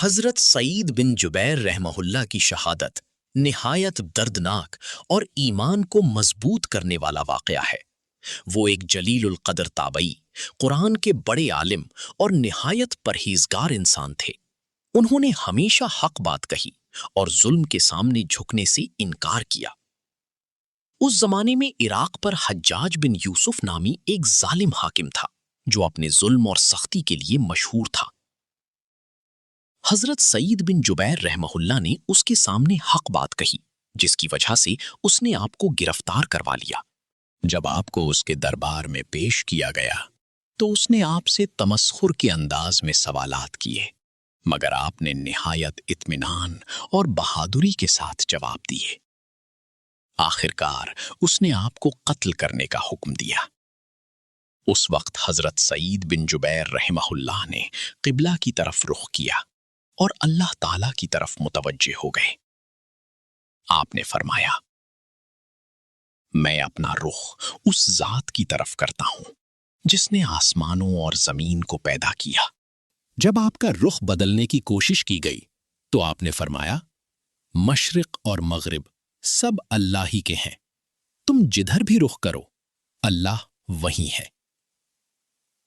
حضرت سعید بن جبیر رحمہ اللہ کی شہادت نہایت دردناک اور ایمان کو مضبوط کرنے والا واقعہ ہے۔ وہ ایک جلیل القدر تابعی، قرآن کے بڑے عالم اور نہایت پرہیزگار انسان تھے۔ انہوں نے ہمیشہ حق بات کہی اور ظلم کے سامنے جھکنے سے انکار کیا۔ اس زمانے میں عراق پر حجاج بن یوسف نامی ایک ظالم حاکم تھا جو اپنے ظلم اور سختی کے لیے مشہور تھا۔ حضرت سعید بن جبیر رحمہ اللہ نے اس کے سامنے حق بات کہی، جس کی وجہ سے اس نے آپ کو گرفتار کروا لیا۔ جب آپ کو اس کے دربار میں پیش کیا گیا تو اس نے آپ سے تمسخر کے انداز میں سوالات کیے، مگر آپ نے نہایت اطمینان اور بہادری کے ساتھ جواب دیے۔ آخرکار اس نے آپ کو قتل کرنے کا حکم دیا۔ اس وقت حضرت سعید بن جبیر رحمہ اللہ نے قبلہ کی طرف رخ کیا اور اللہ تعالیٰ کی طرف متوجہ ہو گئے۔ آپ نے فرمایا، میں اپنا رخ اس ذات کی طرف کرتا ہوں جس نے آسمانوں اور زمین کو پیدا کیا۔ جب آپ کا رخ بدلنے کی کوشش کی گئی تو آپ نے فرمایا، مشرق اور مغرب سب اللہ ہی کے ہیں، تم جدھر بھی رخ کرو اللہ وہیں ہے۔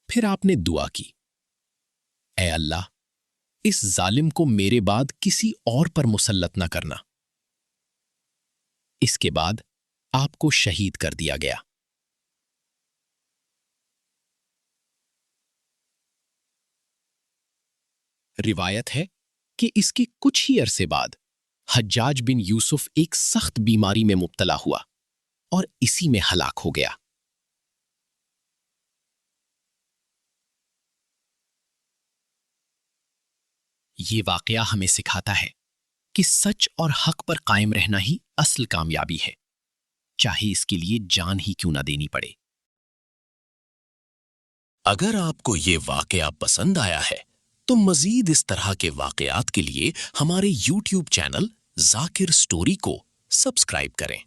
پھر آپ نے دعا کی، اے اللہ، اس ظالم کو میرے بعد کسی اور پر مسلط نہ کرنا۔ اس کے بعد آپ کو شہید کر دیا گیا۔ روایت ہے کہ اس کے کچھ ہی عرصے بعد حجاج بن یوسف ایک سخت بیماری میں مبتلا ہوا اور اسی میں ہلاک ہو گیا۔ یہ واقعہ ہمیں سکھاتا ہے کہ سچ اور حق پر قائم رہنا ہی اصل کامیابی ہے، چاہے اس کے لیے جان ہی کیوں نہ دینی پڑے۔ اگر آپ کو یہ واقعہ پسند آیا ہے تو مزید اس طرح کے واقعات کے لیے ہمارے YouTube چینل ذاکر سٹوری کو سبسکرائب کریں۔